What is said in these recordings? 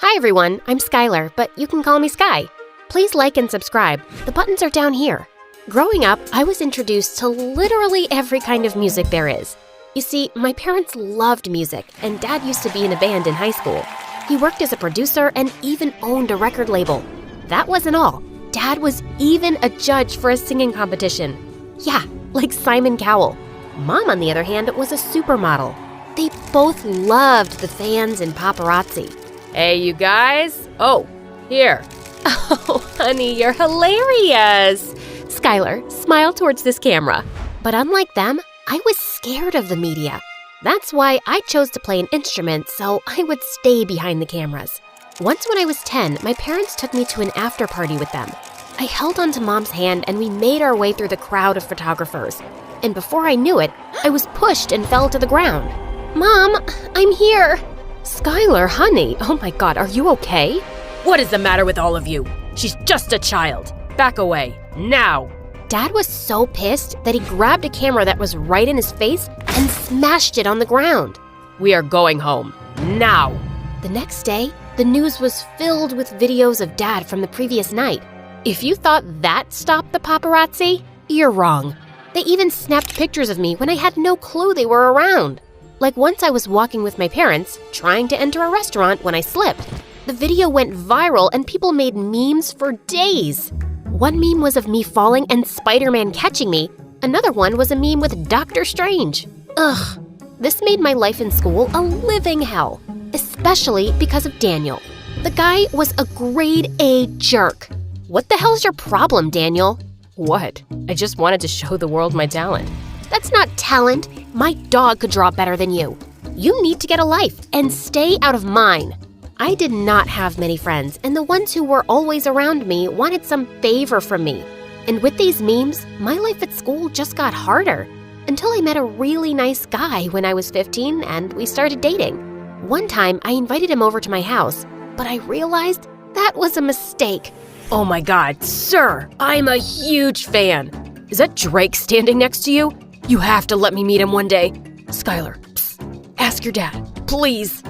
Hi everyone, I'm Skylar, but you can call me Sky. Please like and subscribe. The buttons are down here. Growing up, I was introduced to literally every kind of music there is. You see, my parents loved music, and Dad used to be in a band in high school. He worked as a producer and even owned a record label. That wasn't all. Dad was even a judge for a singing competition. Yeah, like Simon Cowell. Mom, on the other hand, was a supermodel. They both loved the fans and paparazzi. Hey, you guys. Oh, here. Oh, honey, you're hilarious. Skylar, smile towards this camera. But unlike them, I was scared of the media. That's why I chose to play an instrument so I would stay behind the cameras. Once when I was 10, my parents took me to an after party with them. I held onto Mom's hand and we made our way through the crowd of photographers. And before I knew it, I was pushed and fell to the ground. Mom, I'm here. Skylar, honey, oh my God, are you okay? What is the matter with all of you? She's just a child. Back away, now. Dad was so pissed that he grabbed a camera that was right in his face and smashed it on the ground. We are going home, now. The next day, the news was filled with videos of Dad from the previous night. If you thought that stopped the paparazzi, you're wrong. They even snapped pictures of me when I had no clue they were around. Like once I was walking with my parents, trying to enter a restaurant when I slipped. The video went viral and people made memes for days. One meme was of me falling and Spider-Man catching me. Another one was a meme with Doctor Strange. Ugh, this made my life in school a living hell, especially because of Daniel. The guy was a grade A jerk. What the hell's your problem, Daniel? What? I just wanted to show the world my talent. That's not talent. My dog could draw better than you. You need to get a life and stay out of mine. I did not have many friends, and the ones who were always around me wanted some favor from me. And with these memes, my life at school just got harder, until I met a really nice guy when I was 15 and we started dating. One time, I invited him over to my house, but I realized that was a mistake. Oh my God, sir, I'm a huge fan. Is that Drake standing next to you? You have to let me meet him one day. Skylar, psst, ask your dad, please.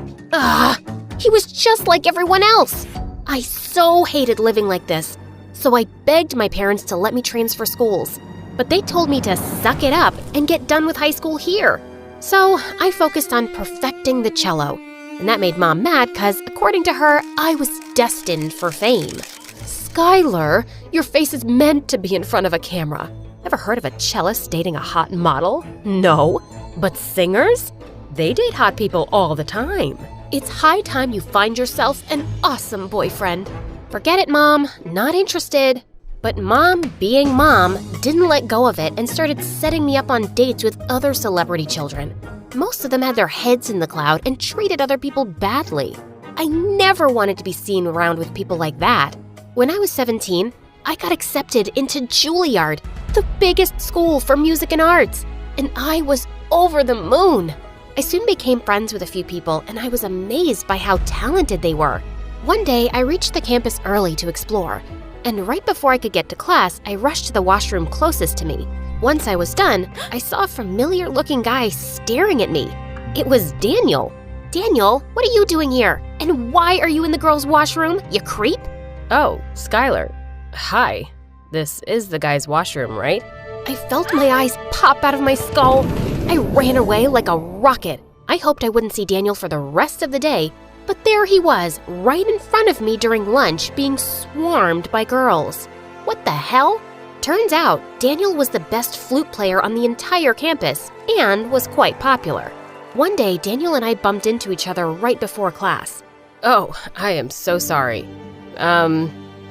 He was just like everyone else. I so hated living like this, so I begged my parents to let me transfer schools. But they told me to suck it up and get done with high school here. So I focused on perfecting the cello. And that made Mom mad because, according to her, I was destined for fame. Skylar, your face is meant to be in front of a camera. Ever heard of a cellist dating a hot model? No. But singers? They date hot people all the time. It's high time you find yourself an awesome boyfriend. Forget it, Mom. Not interested. But Mom, being Mom, didn't let go of it and started setting me up on dates with other celebrity children. Most of them had their heads in the cloud and treated other people badly. I never wanted to be seen around with people like that. When I was 17, I got accepted into Juilliard, the biggest school for music and arts, and I was over the moon. I soon became friends with a few people, and I was amazed by how talented they were. One day, I reached the campus early to explore, and right before I could get to class, I rushed to the washroom closest to me. Once I was done, I saw a familiar-looking guy staring at me. It was Daniel. Daniel, what are you doing here? And why are you in the girls' washroom, you creep? Oh, Skylar. Hi. This is the guy's washroom, right? I felt my eyes pop out of my skull. I ran away like a rocket. I hoped I wouldn't see Daniel for the rest of the day, but there he was, right in front of me during lunch, being swarmed by girls. What the hell? Turns out, Daniel was the best flute player on the entire campus and was quite popular. One day, Daniel and I bumped into each other right before class. Oh, I am so sorry.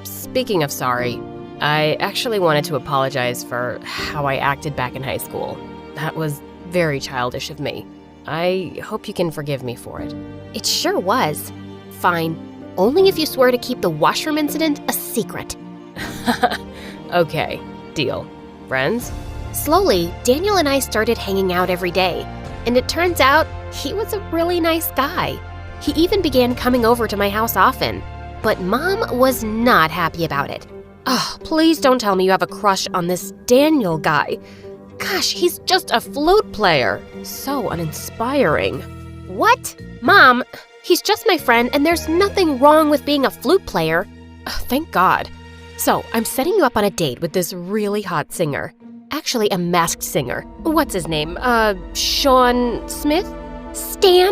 Speaking of sorry, I actually wanted to apologize for how I acted back in high school. That was very childish of me. I hope you can forgive me for it. It sure was. Fine. Only if you swear to keep the washroom incident a secret. Okay, deal. Friends? Slowly, Daniel and I started hanging out every day. And it turns out he was a really nice guy. He even began coming over to my house often. But Mom was not happy about it. Oh, please don't tell me you have a crush on this Daniel guy. Gosh, he's just a flute player. So uninspiring. What? Mom, He's just my friend, and there's nothing wrong with being a flute player. Thank God. So, I'm setting you up on a date with this really hot singer. Actually, a masked singer. What's his name? Sean Smith? Stan?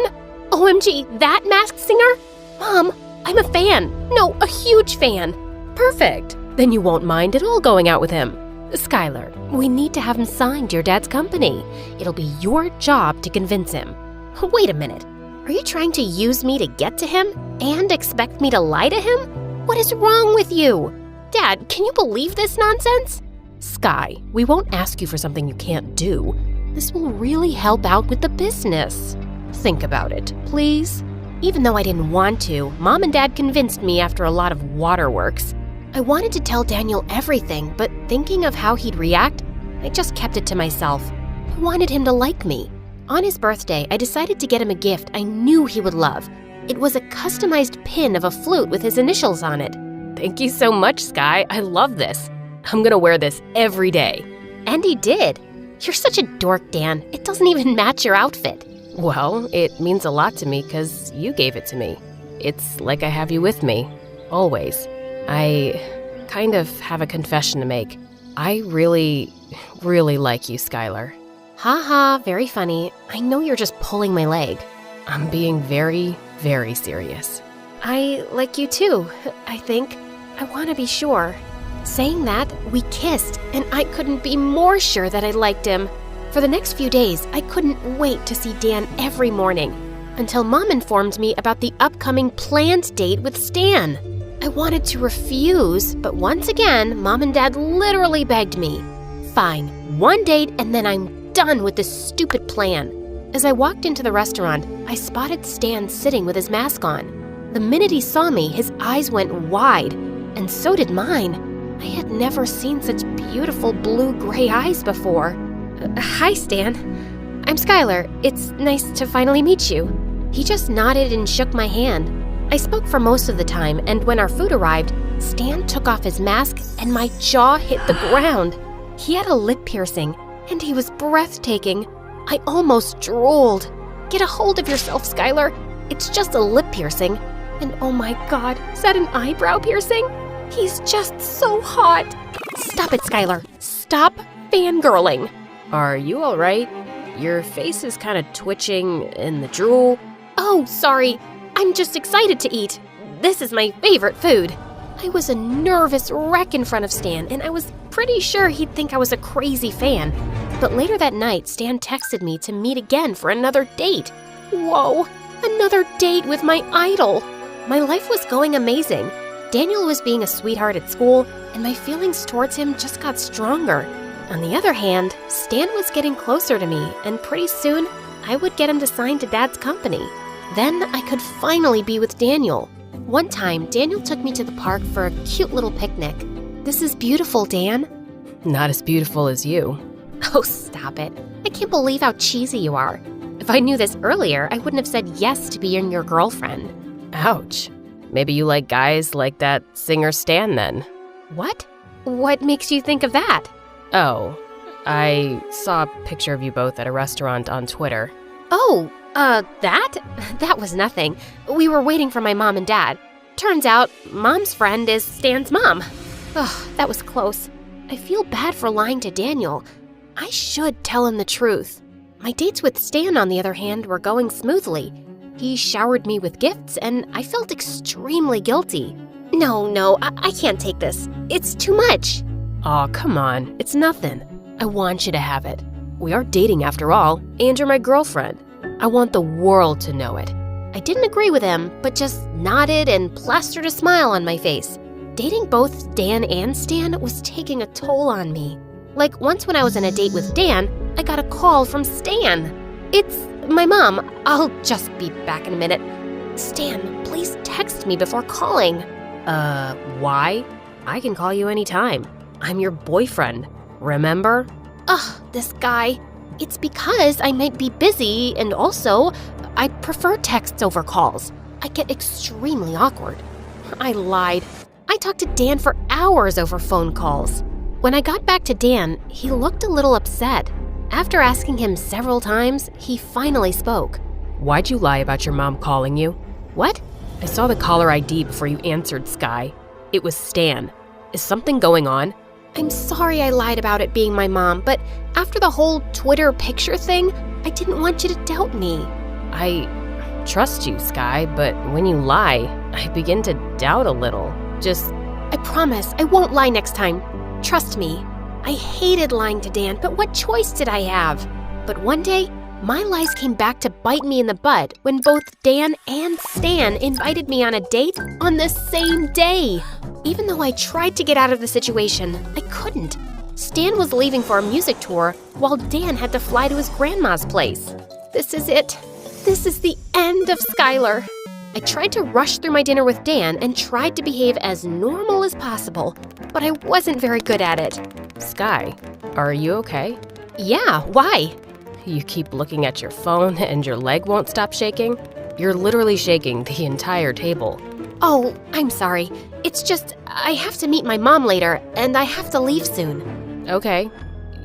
OMG, that masked singer? Mom, I'm a fan. No, a huge fan. Perfect. Then you won't mind at all going out with him. Skylar, we need to have him signed to your dad's company. It'll be your job to convince him. Wait a minute. Are you trying to use me to get to him and expect me to lie to him? What is wrong with you? Dad, can you believe this nonsense? Sky, we won't ask you for something you can't do. This will really help out with the business. Think about it, please. Even though I didn't want to, Mom and Dad convinced me after a lot of waterworks. I wanted to tell Daniel everything, but thinking of how he'd react, I just kept it to myself. I wanted him to like me. On his birthday, I decided to get him a gift I knew he would love. It was a customized pin of a flute with his initials on it. Thank you so much, Sky. I love this. I'm gonna wear this every day. And he did. You're such a dork, Dan. It doesn't even match your outfit. Well, it means a lot to me because you gave it to me. It's like I have you with me, always. I kind of have a confession to make. I really, really like you, Skylar. Ha, very funny. I know you're just pulling my leg. I'm being very, very serious. I like you too, I think. I want to be sure. Saying that, we kissed, and I couldn't be more sure that I liked him. For the next few days, I couldn't wait to see Dan every morning, until Mom informed me about the upcoming planned date with Stan. I wanted to refuse, but once again, Mom and Dad literally begged me. Fine, one date and then I'm done with this stupid plan. As I walked into the restaurant, I spotted Stan sitting with his mask on. The minute he saw me, his eyes went wide, and so did mine. I had never seen such beautiful blue-gray eyes before. Hi, Stan. I'm Skylar. It's nice to finally meet you. He just nodded and shook my hand. I spoke for most of the time, and when our food arrived, Stan took off his mask and my jaw hit the ground. He had a lip piercing, and he was breathtaking. I almost drooled. Get a hold of yourself, Skylar. It's just a lip piercing. And oh my God, is that an eyebrow piercing? He's just so hot. Stop it, Skylar. Stop fangirling. Are you all right? Your face is kind of twitching in the drool. Oh, sorry. I'm just excited to eat. This is my favorite food. I was a nervous wreck in front of Stan, and I was pretty sure he'd think I was a crazy fan. But later that night, Stan texted me to meet again for another date. Whoa, another date with my idol. My life was going amazing. Daniel was being a sweetheart at school, and my feelings towards him just got stronger. On the other hand, Stan was getting closer to me, and pretty soon, I would get him to sign to Dad's company. Then I could finally be with Daniel. One time, Daniel took me to the park for a cute little picnic. This is beautiful, Dan. Not as beautiful as you. Oh, stop it. I can't believe how cheesy you are. If I knew this earlier, I wouldn't have said yes to being your girlfriend. Ouch. Maybe you like guys like that singer Stan then. What? What makes you think of that? Oh, I saw a picture of you both at a restaurant on Twitter. Oh, that? That was nothing. We were waiting for my mom and dad. Turns out, Mom's friend is Stan's mom. Ugh, that was close. I feel bad for lying to Daniel. I should tell him the truth. My dates with Stan, on the other hand, were going smoothly. He showered me with gifts, and I felt extremely guilty. No, I can't take this. It's too much. Aw, come on. It's nothing. I want you to have it. We are dating after all, and you're my girlfriend. I want the world to know it. I didn't agree with him, but just nodded and plastered a smile on my face. Dating both Dan and Stan was taking a toll on me. Like once when I was on a date with Dan, I got a call from Stan. It's my mom. I'll just be back in a minute. Stan, please text me before calling. Why? I can call you anytime. I'm your boyfriend, remember? Ugh, this guy. It's because I might be busy, and also, I prefer texts over calls. I get extremely awkward. I lied. I talked to Dan for hours over phone calls. When I got back to Dan, he looked a little upset. After asking him several times, he finally spoke. Why'd you lie about your mom calling you? What? I saw the caller ID before you answered, Sky. It was Stan. Is something going on? I'm sorry I lied about it being my mom, but after the whole Twitter picture thing, I didn't want you to doubt me. I trust you, Sky, but when you lie, I begin to doubt a little. I promise I won't lie next time. Trust me. I hated lying to Dan, but what choice did I have? But one day, my lies came back to bite me in the butt when both Dan and Stan invited me on a date on the same day. Even though I tried to get out of the situation, I couldn't. Stan was leaving for a music tour while Dan had to fly to his grandma's place. This is it. This is the end of Skylar. I tried to rush through my dinner with Dan and tried to behave as normal as possible, but I wasn't very good at it. Sky, are you okay? Yeah, why? You keep looking at your phone and your leg won't stop shaking? You're literally shaking the entire table. Oh, I'm sorry. It's just, I have to meet my mom later, and I have to leave soon. Okay.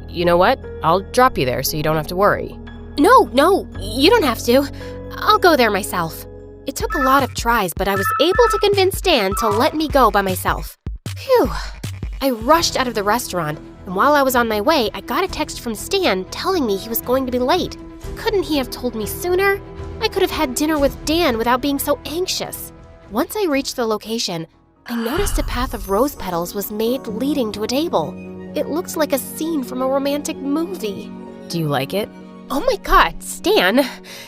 You know what? I'll drop you there so you don't have to worry. No, you don't have to. I'll go there myself. It took a lot of tries, but I was able to convince Dan to let me go by myself. Phew. I rushed out of the restaurant, and while I was on my way, I got a text from Stan telling me he was going to be late. Couldn't he have told me sooner? I could have had dinner with Dan without being so anxious. Once I reached the location, I noticed a path of rose petals was made leading to a table. It looked like a scene from a romantic movie. Do you like it? Oh my God, Stan,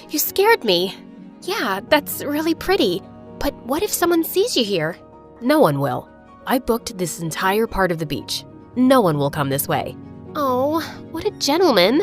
you scared me. Yeah, that's really pretty. But what if someone sees you here? No one will. I booked this entire part of the beach. No one will come this way. Oh, what a gentleman.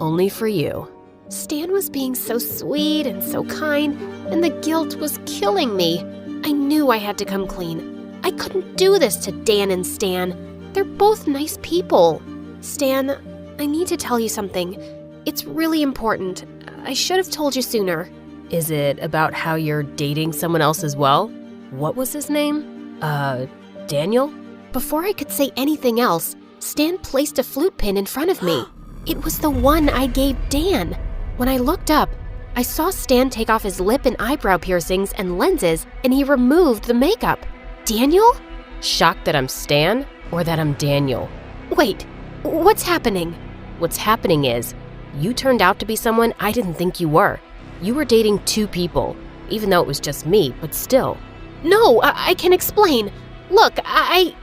Only for you. Stan was being so sweet and so kind, and the guilt was killing me. I knew I had to come clean. I couldn't do this to Dan and Stan. They're both nice people. Stan, I need to tell you something. It's really important. I should have told you sooner. Is it about how you're dating someone else as well? What was his name? Daniel? Before I could say anything else, Stan placed a flute pin in front of me. It was the one I gave Dan. When I looked up, I saw Stan take off his lip and eyebrow piercings and lenses, and he removed the makeup. Daniel? Shocked that I'm Stan or that I'm Daniel? Wait, what's happening? What's happening is, you turned out to be someone I didn't think you were. You were dating two people, even though it was just me, but still. No, I can explain. Look, I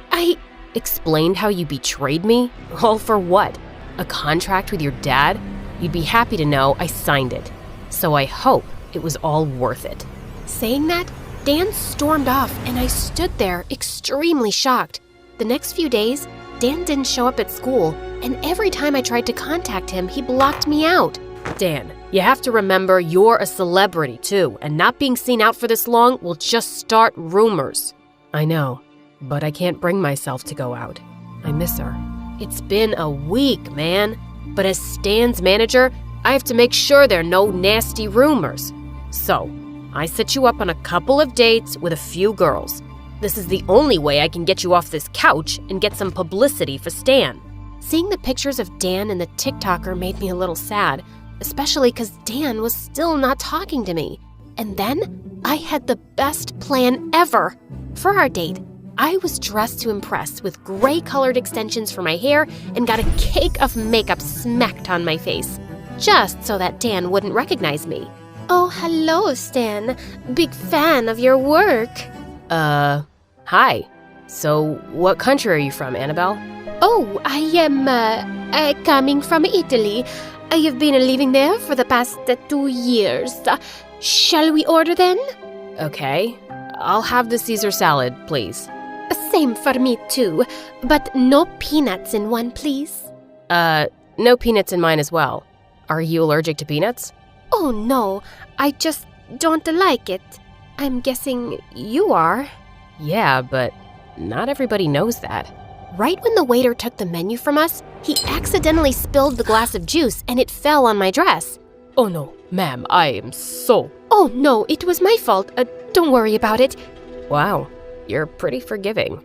Explained how you betrayed me? All for what? A contract with your dad? You'd be happy to know I signed it. So I hope it was all worth it. Saying that, Dan stormed off and I stood there extremely shocked. The next few days, Dan didn't show up at school, and every time I tried to contact him, he blocked me out. Dan, you have to remember you're a celebrity too, and not being seen out for this long will just start rumors. I know, but I can't bring myself to go out. I miss her. It's been a week, man. But as Stan's manager, I have to make sure there are no nasty rumors. So, I set you up on a couple of dates with a few girls. This is the only way I can get you off this couch and get some publicity for Stan. Seeing the pictures of Dan and the TikToker made me a little sad, especially because Dan was still not talking to me. And then I had the best plan ever. For our date, I was dressed to impress with gray-colored extensions for my hair and got a cake of makeup smacked on my face, just so that Dan wouldn't recognize me. Oh, hello, Stan. Big fan of your work. Hi. So, what country are you from, Annabelle? Oh, I am, coming from Italy. I have been living there for the past 2 years. Shall we order then? Okay. I'll have the Caesar salad, please. Same for me too, but no peanuts in one, please. No peanuts in mine as well. Are you allergic to peanuts? Oh no, I just don't like it. I'm guessing you are. Yeah, but not everybody knows that. Right when the waiter took the menu from us, he accidentally spilled the glass of juice and it fell on my dress. Oh no, ma'am, I am so... Oh no, it was my fault. Don't worry about it. Wow, you're pretty forgiving.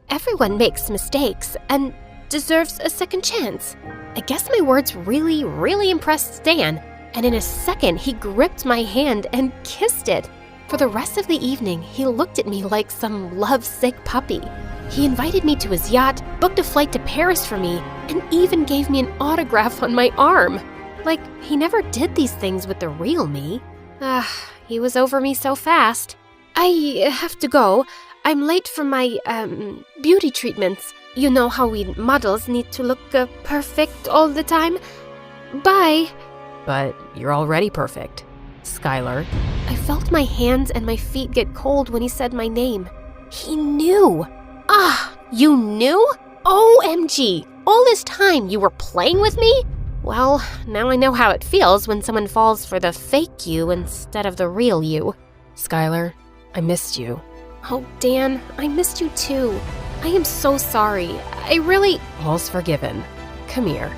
Everyone makes mistakes and deserves a second chance. I guess my words really impressed Stan. and in a second he gripped my hand and kissed it. For the rest of the evening, he looked at me like some lovesick puppy. He invited me to his yacht, booked a flight to Paris for me, and even gave me an autograph on my arm. Like, he never did these things with the real me. He was over me so fast. I have to go. I'm late for my, beauty treatments. You know how we models need to look perfect all the time. Bye. But you're already perfect, Skylar. I felt my hands and my feet get cold when he said my name. He knew. You knew? OMG! All this time you were playing with me? Well, now I know how it feels when someone falls for the fake you instead of the real you. Skylar, I missed you. Oh, Dan, I missed you too. I am so sorry. I really... All's forgiven. Come here.